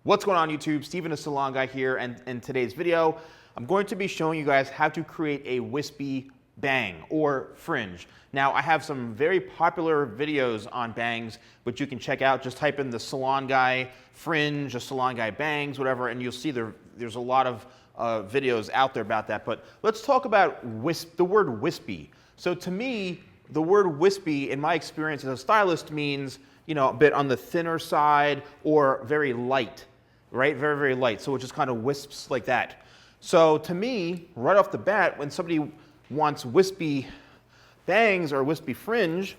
What's going on YouTube? Steven the Salon Guy here, and in today's video, I'm going to be showing you guys how to create a wispy bang or fringe. Now, I have some very popular videos on bangs, which you can check out. Just type in the Salon Guy fringe, or Salon Guy bangs, whatever, and you'll see there's a lot of videos out there about that. But let's talk about the word wispy. So to me, the word wispy, in my experience as a stylist, means, you know, a bit on the thinner side or very light. Right? Very, very light. So it just kind of wisps like that. So to me, right off the bat, when somebody wants wispy bangs or wispy fringe,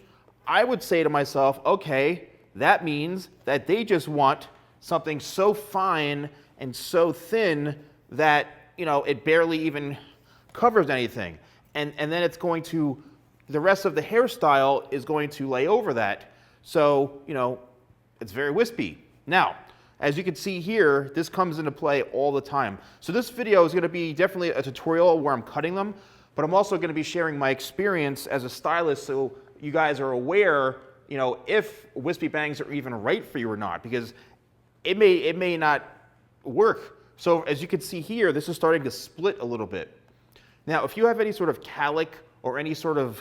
I would say to myself, okay, that means that they just want something so fine and so thin that, you know, it barely even covers anything. And then it's going to, the rest of the hairstyle is going to lay over that. So, you know, it's very wispy. Now, as you can see here, this comes into play all the time. So this video is going to be definitely a tutorial where I'm cutting them, but I'm also going to be sharing my experience as a stylist so you guys are aware, you know, if wispy bangs are even right for you or not, because it may not work. So as you can see here, this is starting to split a little bit. Now, if you have any sort of calic or any sort of,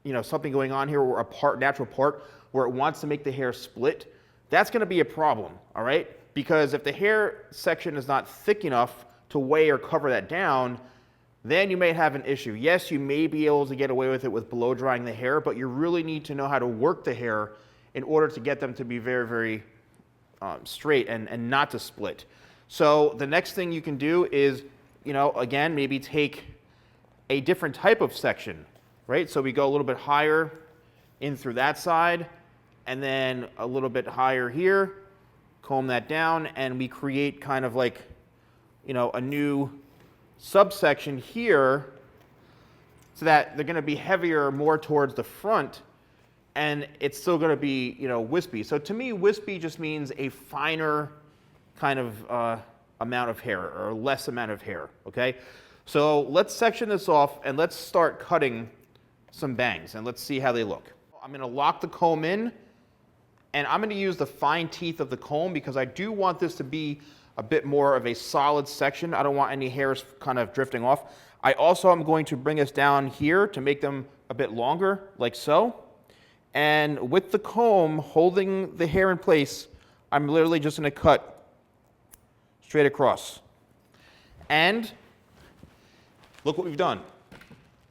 you know, something going on here, or a natural part where it wants to make the hair split, that's going to be a problem, all right? Because if the hair section is not thick enough to weigh or cover that down, then you may have an issue. Yes, you may be able to get away with it with blow drying the hair, but you really need to know how to work the hair in order to get them to be very, very straight and not to split. So the next thing you can do is, you know, again, maybe take a different type of section, right? So we go a little bit higher in through that side, and then a little bit higher here, comb that down, and we create kind of like, you know, a new subsection here so that they're going to be heavier more towards the front, and it's still going to be, you know, wispy. So to me, wispy just means a finer kind of amount of hair, or less amount of hair, okay? So let's section this off and let's start cutting some bangs, and let's see how they look. I'm going to lock the comb in, and I'm going to use the fine teeth of the comb because I do want this to be a bit more of a solid section. I don't want any hairs kind of drifting off. I also am going to bring us down here to make them a bit longer, like so. And with the comb holding the hair in place, I'm literally just going to cut straight across. And look what we've done.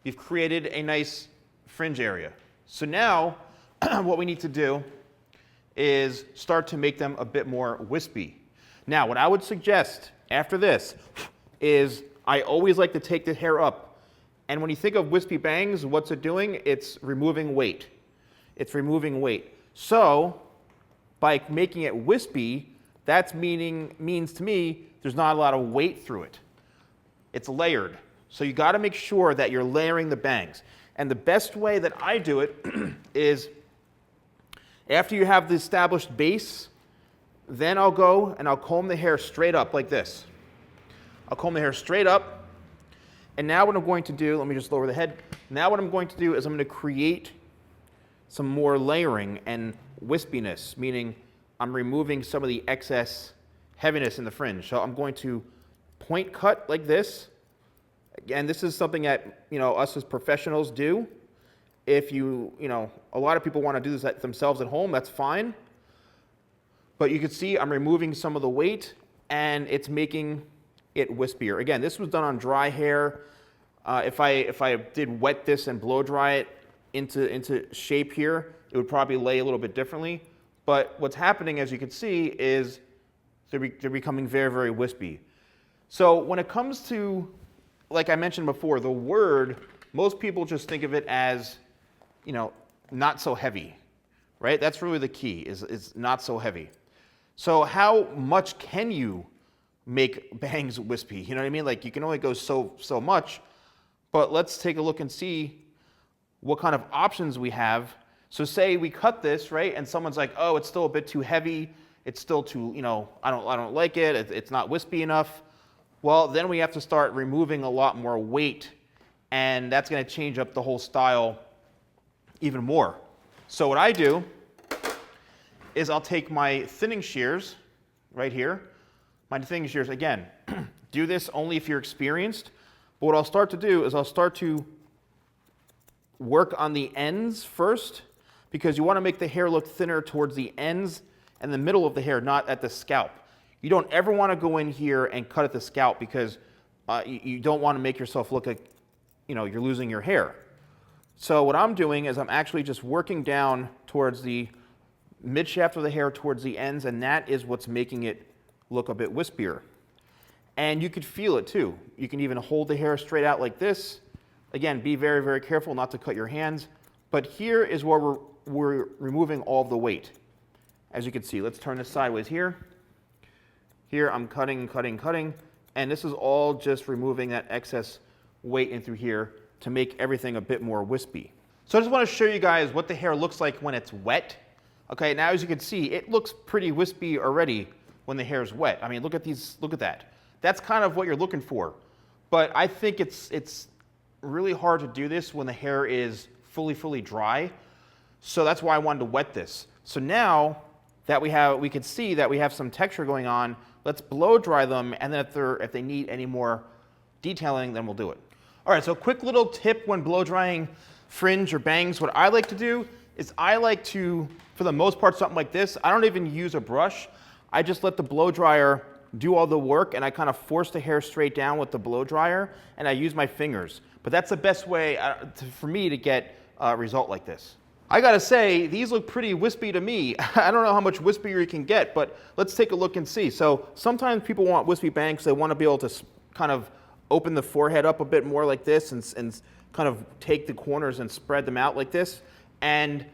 We've created a nice fringe area. So now what we need to do is start to make them a bit more wispy. Now, what I would suggest after this is I always like to take the hair up. And when you think of wispy bangs, what's it doing? It's removing weight. It's removing weight. So by making it wispy, that means to me there's not a lot of weight through it. It's layered. So you got to make sure that you're layering the bangs. And the best way that I do it is after you have the established base, then I'll go and I'll comb the hair straight up like this. I'll comb the hair straight up. And now what I'm going to do, let me just lower the head. Now what I'm going to do is I'm going to create some more layering and wispiness, meaning I'm removing some of the excess heaviness in the fringe. So I'm going to point cut like this. Again, this is something that, you know, us as professionals do. If you know, a lot of people want to do this themselves at home, that's fine. But you can see I'm removing some of the weight, and it's making it wispier. Again, this was done on dry hair. If I did wet this and blow dry it into shape here, it would probably lay a little bit differently. But what's happening, as you can see, is they're becoming very, very wispy. So when it comes to, like I mentioned before, the word, most people just think of it as, you know, not so heavy, right? That's really the key, is not so heavy. So how much can you make bangs wispy? You know what I mean? Like, you can only go so much, but let's take a look and see what kind of options we have. So say we cut this, right? And someone's like, oh, it's still a bit too heavy. It's still too, you know, I don't like it. It's not wispy enough. Well, then we have to start removing a lot more weight, and that's going to change up the whole style even more. So what I do is I'll take my thinning shears right here. My thing is yours. Again, do this only if you're experienced. But what I'll start to do is I'll start to work on the ends first, because you want to make the hair look thinner towards the ends and the middle of the hair, not at the scalp. You don't ever want to go in here and cut at the scalp, because you don't want to make yourself look like, you're losing your hair. So what I'm doing is I'm actually just working down towards the mid shaft of the hair, towards the ends, and that is what's making it look a bit wispier. And you could feel it too. You can even hold the hair straight out like this. Again, be very, very careful not to cut your hands. But here is where we're removing all of the weight. As you can see, let's turn this sideways here. Here I'm cutting, cutting, cutting. And this is all just removing that excess weight in through here to make everything a bit more wispy. So I just want to show you guys what the hair looks like when it's wet. Okay, now as you can see, it looks pretty wispy already when the hair is wet. I mean, look at that. That's kind of what you're looking for. But I think it's really hard to do this when the hair is fully dry. So that's why I wanted to wet this. So now that we can see that we have some texture going on, let's blow dry them, and then if they need any more detailing, then we'll do it. All right, so a quick little tip when blow drying fringe or bangs. What I like to do is I like to, for the most part, something like this, I don't even use a brush. I just let the blow dryer do all the work, and I kind of force the hair straight down with the blow dryer, and I use my fingers. But that's the best way for me to get a result like this. I gotta say, these look pretty wispy to me. I don't know how much wispier you can get, but let's take a look and see. So sometimes people want wispy bangs. They want to be able to kind of open the forehead up a bit more like this, and kind of take the corners and spread them out like this. And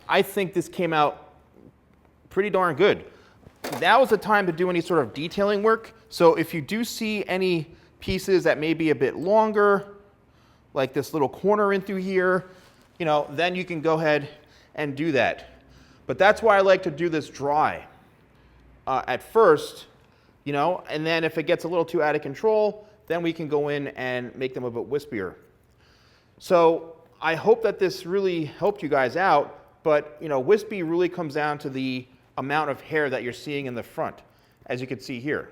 I think this came out pretty darn good. Now is the time to do any sort of detailing work. So if you do see any pieces that may be a bit longer, like this little corner in through here, then you can go ahead and do that. But that's why I like to do this dry at first, and then if it gets a little too out of control, then we can go in and make them a bit wispier. So I hope that this really helped you guys out, but wispy really comes down to the amount of hair that you're seeing in the front, as you can see here.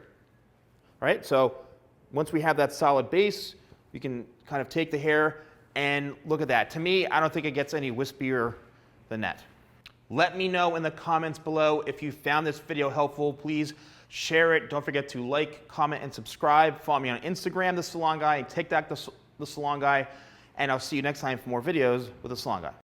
All right, so once we have that solid base, you can kind of take the hair and look at that. To me, I don't think it gets any wispier than that. Let me know in the comments below if you found this video helpful. Please share it. Don't forget to like, comment, and subscribe. Follow me on Instagram, The Salon Guy, and TikTok, The Salon Guy. And I'll see you next time for more videos with The Salon Guy.